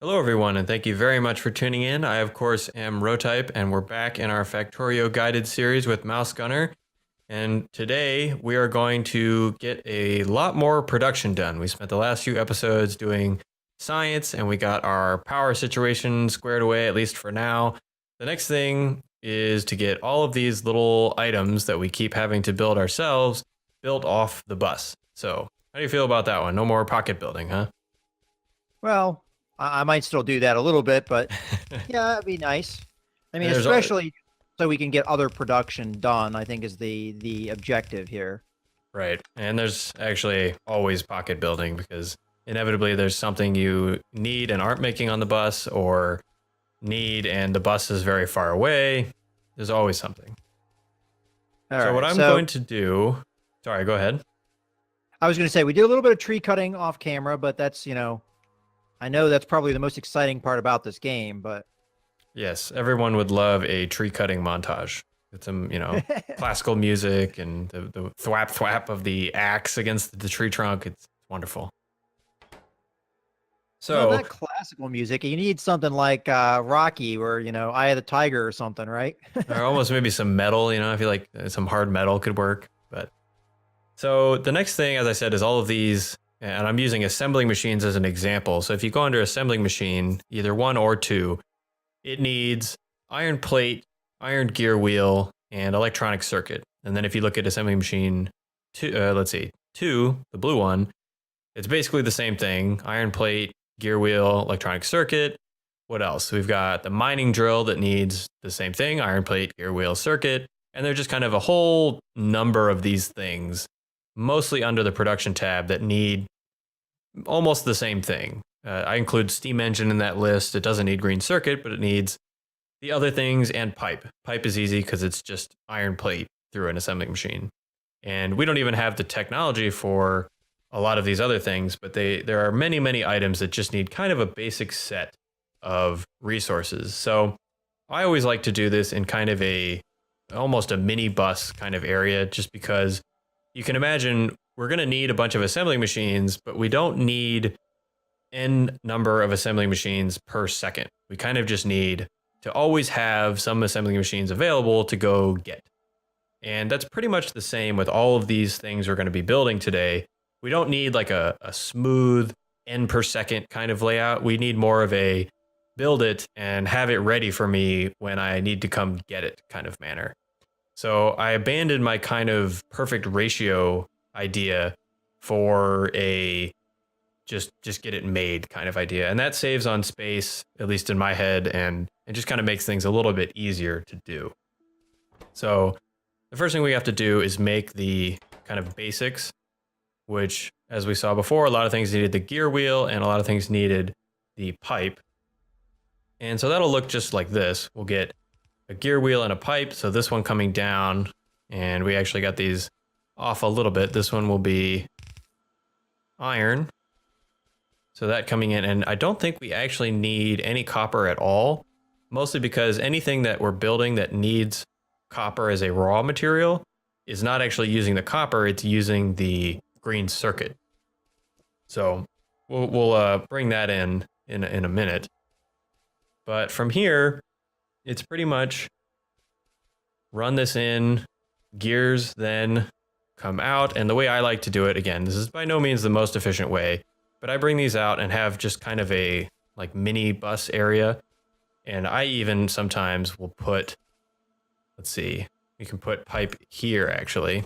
Hello, everyone, and thank you very much for tuning in. I, of course, am Rotype, and we're back in our Factorio guided series with MouseGunner. And today we are going to get a lot more production done. We spent the last few episodes doing science, and we got our power situation squared away, at least for now. The next thing is to get all of these little items that we keep having to build ourselves built off the bus. So, how do you feel about that one? No more pocket building, huh? Well, I might still do that a little bit, but yeah, it'd be nice. I mean, And there's especially so we can get other production done, I think is the objective here. Right. And there's actually always pocket building because inevitably there's something you need and aren't making on the bus, or need and the bus is very far away. There's always something. All So what right. I'm So going to do, sorry, go ahead. I was going to say we did a little bit of tree cutting off camera, but that's, I know that's probably the most exciting part about this game, but Yes, everyone would love a tree cutting montage with some, classical music and the thwap thwap of the axe against the tree trunk. It's wonderful. well, So not classical music. You need something like Rocky or, Eye of the Tiger or something, right? or almost maybe some metal, I feel like some hard metal could work. But so the next thing, as I said, is all of these, and I'm using assembling machines as an example. So if you go under assembling machine, either one or two, it needs iron plate, iron gear wheel, and electronic circuit. And then if you look at assembling machine two, let's see, two, the blue one, it's basically the same thing: iron plate, gear wheel, electronic circuit. What else? We've got the mining drill that needs the same thing: iron plate, gear wheel, circuit. And they're just kind of a whole number of these things, mostly under the production tab, that need almost the same thing. I include steam engine in that list. It doesn't need green circuit, but it needs the other things and pipe. Pipe is easy because it's just iron plate through an assembling machine. And we don't even have the technology for a lot of these other things, but there are many, many items that just need kind of a basic set of resources. So I always like to do this in kind of almost a mini bus kind of area, just because you can imagine we're going to need a bunch of assembling machines, but we don't need n number of assembling machines per second. We kind of just need to always have some assembling machines available to go get. And that's pretty much the same with all of these things we're going to be building today. We don't need like a smooth n per second kind of layout. We need more of a build it and have it ready for me when I need to come get it kind of manner. So I abandoned my kind of perfect ratio idea for a just get it made kind of idea. And that saves on space, at least in my head, and it just kind of makes things a little bit easier to do. So the first thing we have to do is make the kind of basics, which, as we saw before, a lot of things needed the gear wheel and a lot of things needed the pipe. And so that'll look just like this. We'll get a gear wheel and a pipe. So this one coming down, and we actually got these off a little bit. This one will be iron. So that coming in, and I don't think we actually need any copper at all, mostly because anything that we're building that needs copper as a raw material is not actually using the copper, it's using the green circuit. So we'll bring that in a minute. But from here, it's pretty much run this in, gears then come out. And the way I like to do it, again, this is by no means the most efficient way, but I bring these out and have just kind of a like mini bus area. And I even sometimes will put, let's see, we can put pipe here actually.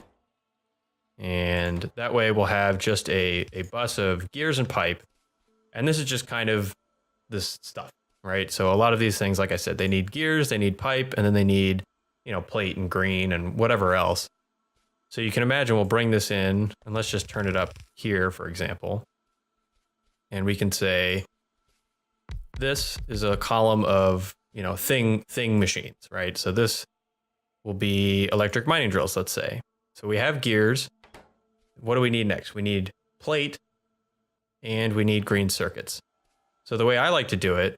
And that way we'll have just a bus of gears and pipe. And this is just kind of this stuff, right? So a lot of these things, like I said, they need gears, they need pipe, and then they need, plate and green and whatever else. So you can imagine we'll bring this in, and let's just turn it up here, for example. And we can say, this is a column of, thing machines, right? So this will be electric mining drills, let's say. So we have gears. What do we need next? We need plate and we need green circuits. So the way I like to do it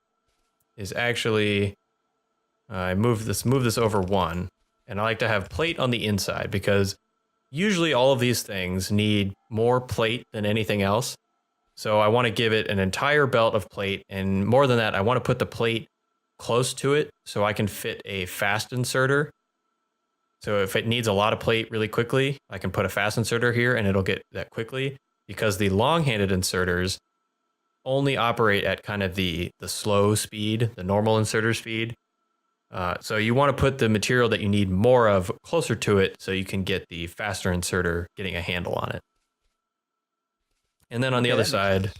is actually, I move this over one, and I like to have plate on the inside because usually all of these things need more plate than anything else. So I want to give it an entire belt of plate. And more than that, I want to put the plate close to it so I can fit a fast inserter. So if it needs a lot of plate really quickly, I can put a fast inserter here and it'll get that quickly, because the long-handed inserters only operate at kind of the slow speed, the normal inserter speed. So you want to put the material that you need more of closer to it so you can get the faster inserter getting a handle on it. And then on the other side,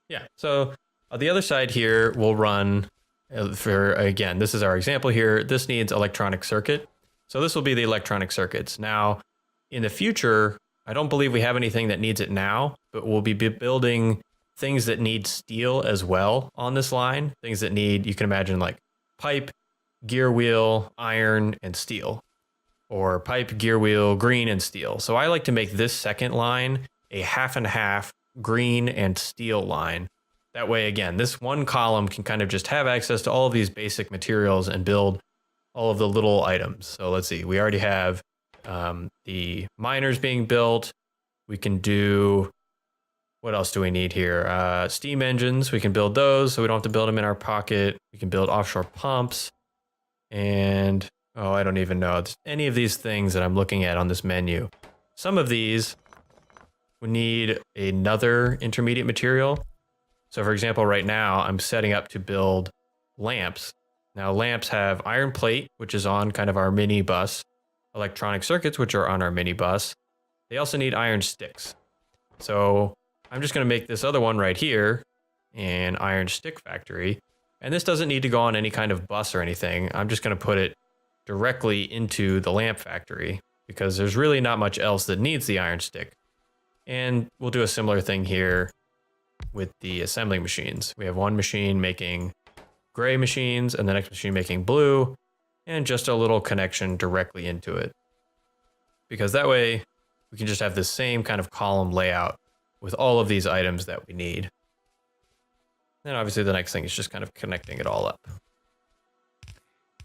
yeah. So on the other side here, we'll run again, this is our example here. This needs electronic circuit. So this will be the electronic circuits. Now, in the future, I don't believe we have anything that needs it now, but we'll be building things that need steel as well on this line. Things that need, you can imagine, like pipe, gear wheel, iron, and steel. Or pipe, gear wheel, green, and steel. So I like to make this second line a half and half green and steel line. That way, again, this one column can kind of just have access to all of these basic materials and build all of the little items. So let's see, we already have the miners being built. We can do, what else do we need here? Steam engines, we can build those so we don't have to build them in our pocket. We can build offshore pumps. And, oh, I don't even know. It's any of these things that I'm looking at on this menu. Some of these would need another intermediate material. So for example, right now I'm setting up to build lamps. Now lamps have iron plate, which is on kind of our mini bus, electronic circuits, which are on our mini bus. They also need iron sticks. So I'm just going to make this other one right here, an iron stick factory. And this doesn't need to go on any kind of bus or anything. I'm just going to put it directly into the lamp factory because there's really not much else that needs the iron stick. And we'll do a similar thing here with the assembling machines. We have one machine making gray machines and the next machine making blue, and just a little connection directly into it. Because that way we can just have the same kind of column layout with all of these items that we need. And obviously the next thing is just kind of connecting it all up.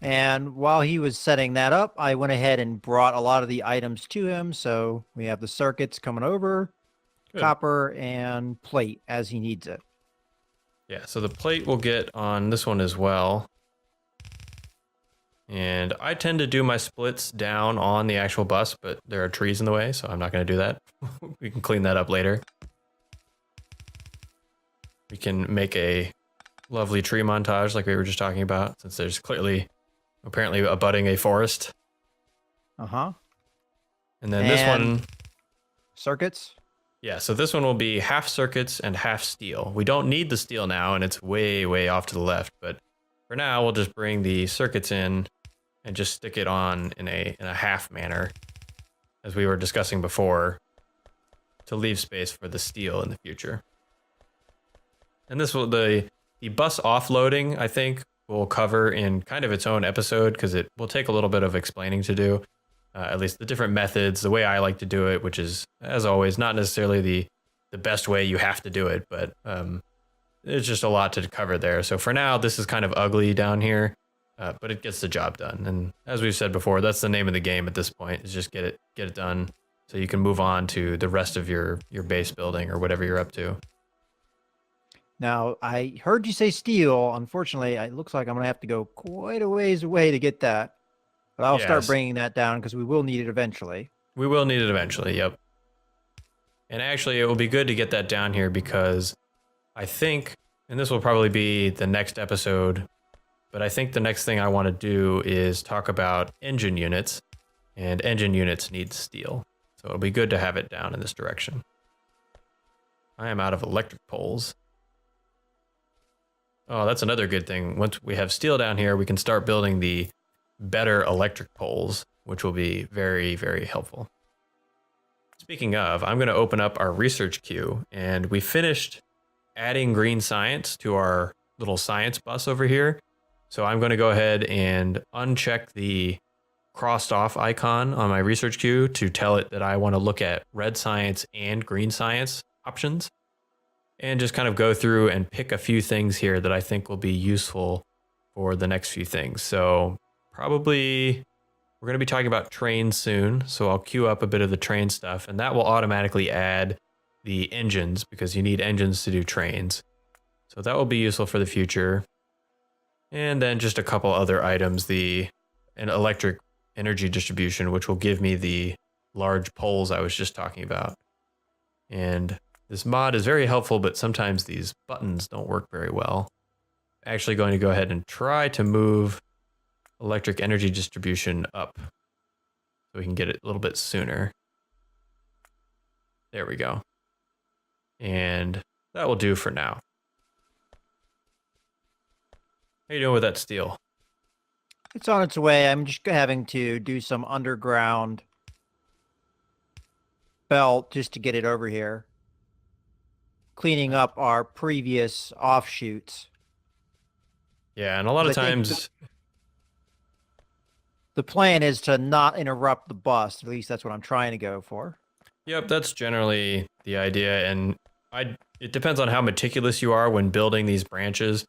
And while he was setting that up, I went ahead and brought a lot of the items to him. So we have the circuits coming over, good, copper and plate as he needs it. Yeah, so the plate will get on this one as well. And I tend to do my splits down on the actual bus, but there are trees in the way, so I'm not going to do that. We can clean that up later. We can make a lovely tree montage like we were just talking about, since there's clearly, apparently, abutting a forest. Uh-huh. And then this one... Circuits? Yeah, so this one will be half circuits and half steel. We don't need the steel now, and it's way, way off to the left. But for now, we'll just bring the circuits in and just stick it on in a half manner, as we were discussing before, to leave space for the steel in the future. And this will, the bus offloading, I think, we'll cover in kind of its own episode, because it will take a little bit of explaining to do. At least the different methods, the way I like to do it, which is, as always, not necessarily the best way you have to do it, but there's just a lot to cover there. So for now, this is kind of ugly down here, but it gets the job done. And as we've said before, that's the name of the game at this point, is just get it done so you can move on to the rest of your base building or whatever you're up to. Now, I heard you say steel. Unfortunately, it looks like I'm going to have to go quite a ways away to get that. But I'll start bringing that down because we will need it eventually. We will need it eventually, yep. And actually, it will be good to get that down here because I think, and this will probably be the next episode, but I think the next thing I want to do is talk about engine units, and engine units need steel. So it'll be good to have it down in this direction. I am out of electric poles. Oh, that's another good thing. Once we have steel down here, we can start building the better electric poles, which will be very, very helpful. Speaking of, I'm going to open up our research queue, and we finished adding green science to our little science bus over here. So I'm going to go ahead and uncheck the crossed off icon on my research queue to tell it that I want to look at red science and green science options, and just kind of go through and pick a few things here that I think will be useful for the next few things. So probably we're going to be talking about trains soon, so I'll queue up a bit of the train stuff, and that will automatically add the engines because you need engines to do trains. So that will be useful for the future. And then just a couple other items, an electric energy distribution, which will give me the large poles I was just talking about. And this mod is very helpful, but sometimes these buttons don't work very well. I'm actually going to go ahead and try to move electric energy distribution up so we can get it a little bit sooner. There we go. And that will do for now. How you doing with that steel? It's on its way. I'm just having to do some underground belt just to get it over here. Cleaning up our previous offshoots. Yeah, and a lot of times the plan is to not interrupt the bus. At least that's what I'm trying to go for. Yep, that's generally the idea, and it depends on how meticulous you are when building these branches.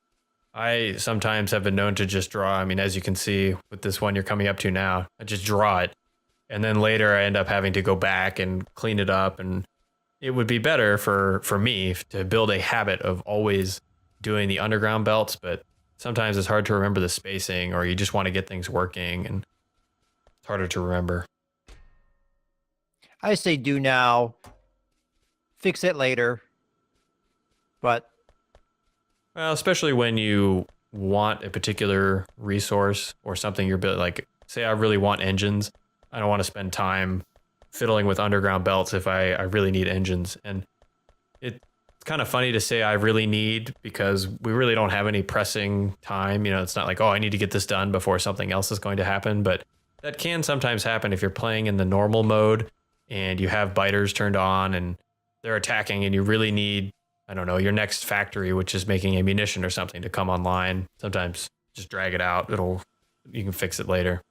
I sometimes have been known to just draw, I mean, as you can see with this one you're coming up to now, I just draw it, and then later I end up having to go back and clean it up, and it would be better for me to build a habit of always doing the underground belts, but sometimes it's hard to remember the spacing, or you just want to get things working, and it's harder to remember. I say do now, fix it later, but... Well, especially when you want a particular resource or something you're building, like say I really want engines. I don't want to spend time fiddling with underground belts if I really need engines. And it's kind of funny to say I really need because we really don't have any pressing time. You know, it's not like, oh, I need to get this done before something else is going to happen. But that can sometimes happen if you're playing in the normal mode and you have biters turned on and they're attacking and you really need, I don't know, your next factory, which is making ammunition or something, to come online. Sometimes just drag it out. You can fix it later.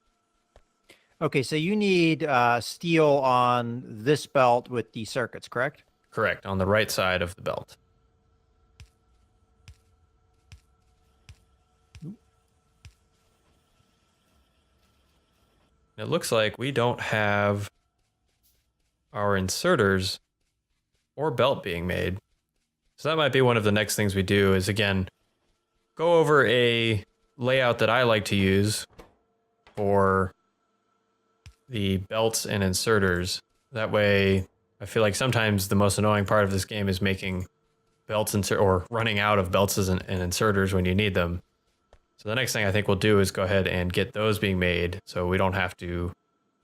Okay, so you need steel on this belt with the circuits, correct? Correct, on the right side of the belt. It looks like we don't have our inserters or belt being made. So that might be one of the next things we do is, again, go over a layout that I like to use for the belts and inserters. That way, I feel like sometimes the most annoying part of this game is making belts or running out of belts and inserters when you need them. So the next thing I think we'll do is go ahead and get those being made so we don't have to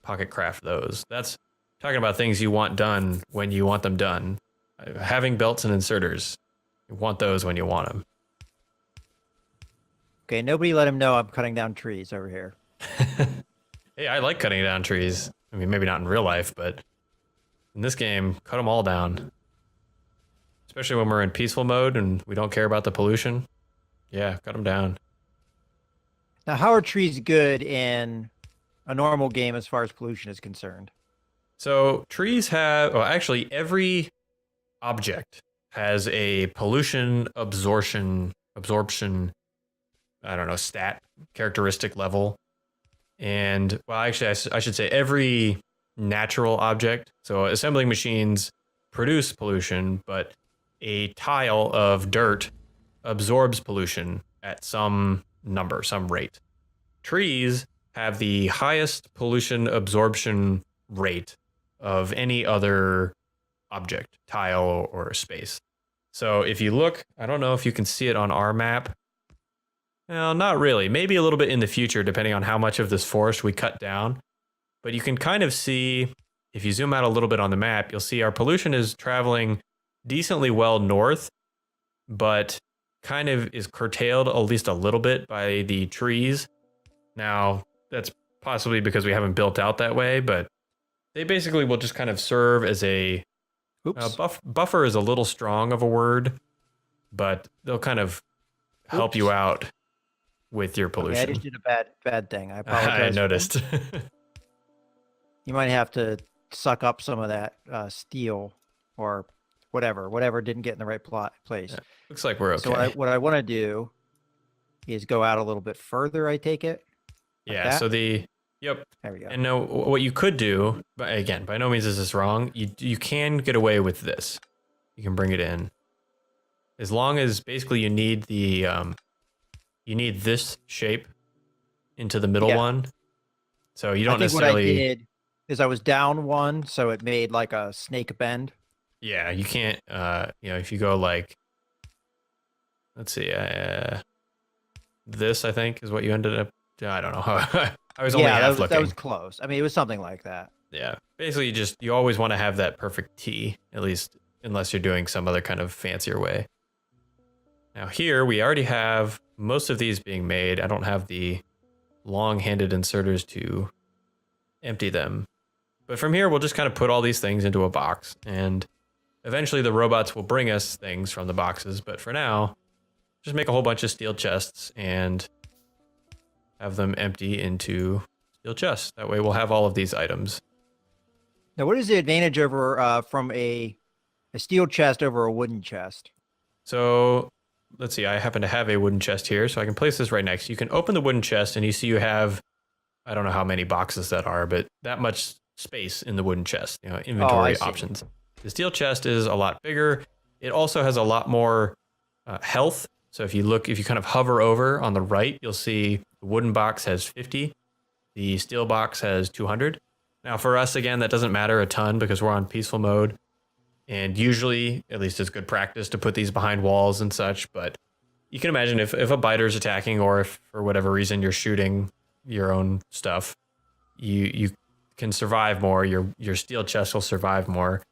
pocket craft those. That's talking about things you want done when you want them done. Having belts and inserters, you want those when you want them. Okay, nobody let him know I'm cutting down trees over here. Hey, I like cutting down trees. I mean, maybe not in real life, but in this game, cut them all down. Especially when we're in peaceful mode and we don't care about the pollution. Yeah, cut them down. Now, how are trees good in a normal game as far as pollution is concerned? So trees have, well, actually every object has a pollution absorption, I don't know, stat characteristic level. And well, actually, I should say every natural object. So assembling machines produce pollution, but a tile of dirt absorbs pollution at some number, some rate. Trees have the highest pollution absorption rate of any other object, tile or space. So if you look, I don't know if you can see it on our map. Well, not really. Maybe a little bit in the future, depending on how much of this forest we cut down. But you can kind of see, if you zoom out a little bit on the map, you'll see our pollution is traveling decently well north, but kind of is curtailed at least a little bit by the trees. Now, that's possibly because we haven't built out that way, but they basically will just kind of serve as a buffer is a little strong of a word, but they'll kind of help you out with your pollution. Okay, I just did a bad thing. I apologize. I noticed. You might have to suck up some of that steel or whatever didn't get in the right place. Yeah, looks like we're okay. So what I want to do is go out a little bit further, I take it? Like yeah, that? so yep. There we go. And now what you could do, but again, by no means is this wrong, you can get away with this. you can bring it in. As long as basically you need the you need this shape into the middle one. So you don't necessarily. What I did is I was down one, so it made like a snake bend. Yeah, you can't. If you go like, let's see, this I think is what you ended up. I don't know how. I was only half looking. That was close. I mean, it was something like that. Yeah, basically, you always want to have that perfect T, at least unless you're doing some other kind of fancier way. Now here we already have most of these being made. I don't have the long-handed inserters to empty them. But from here, we'll just kind of put all these things into a box, and eventually the robots will bring us things from the boxes. But for now, just make a whole bunch of steel chests and have them empty into steel chests. That way we'll have all of these items. Now, what is the advantage over from a steel chest over a wooden chest? So let's see, I happen to have a wooden chest here, so I can place this right next. You can open the wooden chest and you see you have, I don't know how many boxes that are, but that much space in the wooden chest, inventory options. The steel chest is a lot bigger. It also has a lot more health. So if you kind of hover over on the right, you'll see the wooden box has 50. The steel box has 200. Now for us, again, that doesn't matter a ton because we're on peaceful mode. And usually, at least it's good practice to put these behind walls and such. But you can imagine if a biter's attacking, or if for whatever reason you're shooting your own stuff, you can survive more. Your steel chest will survive more.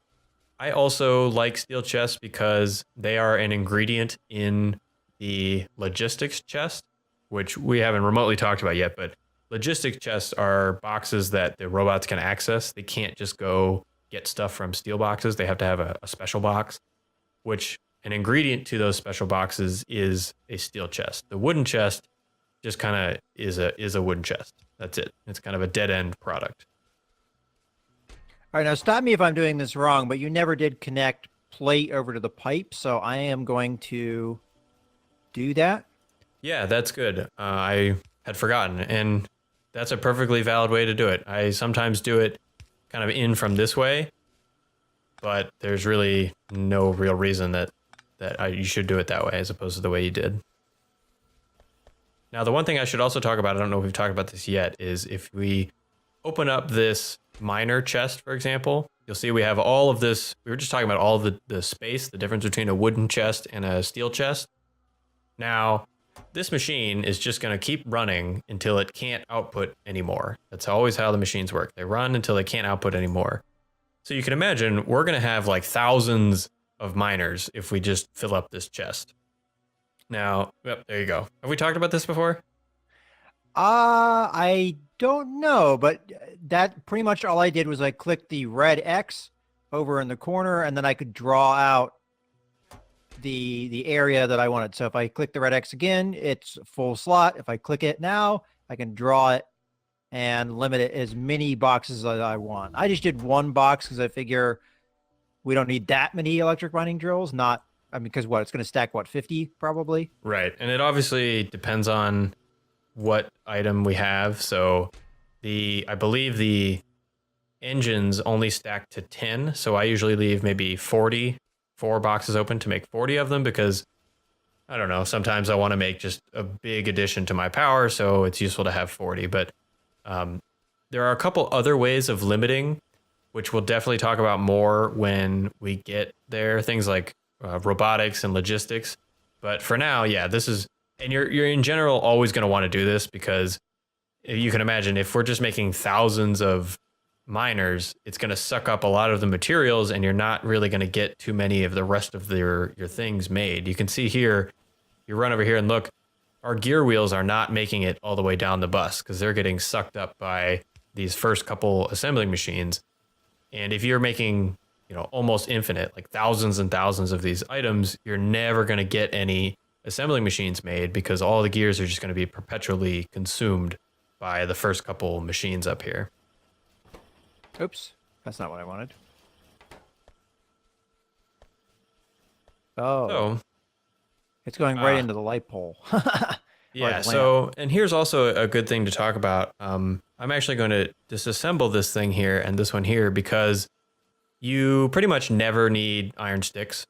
I also like steel chests because they are an ingredient in the logistics chest, which we haven't remotely talked about yet. But logistics chests are boxes that the robots can access. They can't just go get stuff from steel boxes. They have to have a special box, which an ingredient to those special boxes is a steel chest. The wooden chest just kind of is a wooden chest. That's it. It's kind of a dead end product. All right, now stop me if I'm doing this wrong, but you never did connect plate over to the pipe, so I am going to do that. Yeah, that's good. I had forgotten, and that's a perfectly valid way to do it. I sometimes do it kind of in from this way, but there's really no real reason that you should do it that way as opposed to the way you did. Now, the one thing I should also talk about, I don't know if we've talked about this yet, is if we open up this miner chest, for example, you'll see we have all of this. We were just talking about all of the space, the difference between a wooden chest and a steel chest. Now, this machine is just going to keep running until it can't output anymore. That's always how the machines work. They run until they can't output anymore. So you can imagine we're going to have like thousands of miners if we just fill up this chest. Now, yep, there you go. Have we talked about this before? I don't know, but that pretty much all I did was I clicked the red X over in the corner, and then I could draw out the area that I wanted. So if I click the red X again, it's full slot. If I click it now, I can draw it and limit it as many boxes as I want. I just did one box because I figure we don't need that many electric mining drills. Because it's going to stack, 50 probably? Right. And it obviously depends on what item we have. So I believe the engines only stack to 10. So I usually leave maybe 4 boxes open to make 40 of them because, I don't know, sometimes I want to make just a big addition to my power, so it's useful to have 40. But there are a couple other ways of limiting, which we'll definitely talk about more when we get there, things like robotics and logistics. But for now, yeah, this is, and you're in general always going to want to do this because you can imagine if we're just making thousands of miners, it's going to suck up a lot of the materials and you're not really going to get too many of the rest of your things made. You can see here, you run over here and look, our gear wheels are not making it all the way down the bus because they're getting sucked up by these first couple assembling machines. And if you're making, almost infinite, like thousands and thousands of these items, you're never going to get any assembling machines made because all the gears are just going to be perpetually consumed by the first couple machines up here. Oops, that's not what I wanted. Oh, so, it's going right into the light pole. Yeah, so, and here's also a good thing to talk about. I'm actually going to disassemble this thing here and this one here because you pretty much never need iron sticks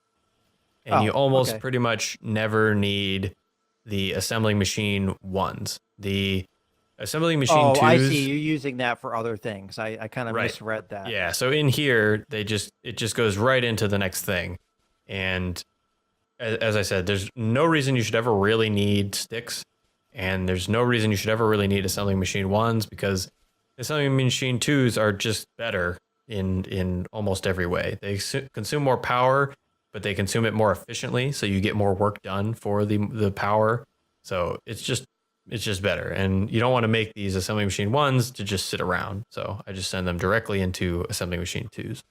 and you almost okay. pretty much never need the assembling machine ones. The assembling machine Oh, twos. I see. You're using that for other things. I kind of Right. misread that. Yeah. So in here, it just goes right into the next thing, and as I said, there's no reason you should ever really need sticks, and there's no reason you should ever really need assembling machine ones, because assembling machine twos are just better in almost every way. They consume more power, but they consume it more efficiently, so you get more work done for the power. So it's just better, and you don't want to make these assembly machine ones to just sit around. So I just send them directly into assembly machine twos.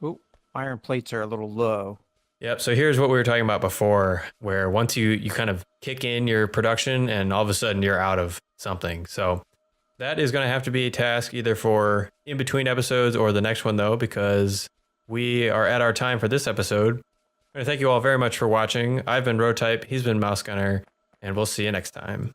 Ooh, iron plates are a little low. Yep. So here's what we were talking about before, where once you kind of kick in your production and all of a sudden you're out of something. So that is going to have to be a task either for in between episodes or the next one, though, because we are at our time for this episode. I want to thank you all very much for watching. I've been Roadtype, he's been MouseGunner, and we'll see you next time.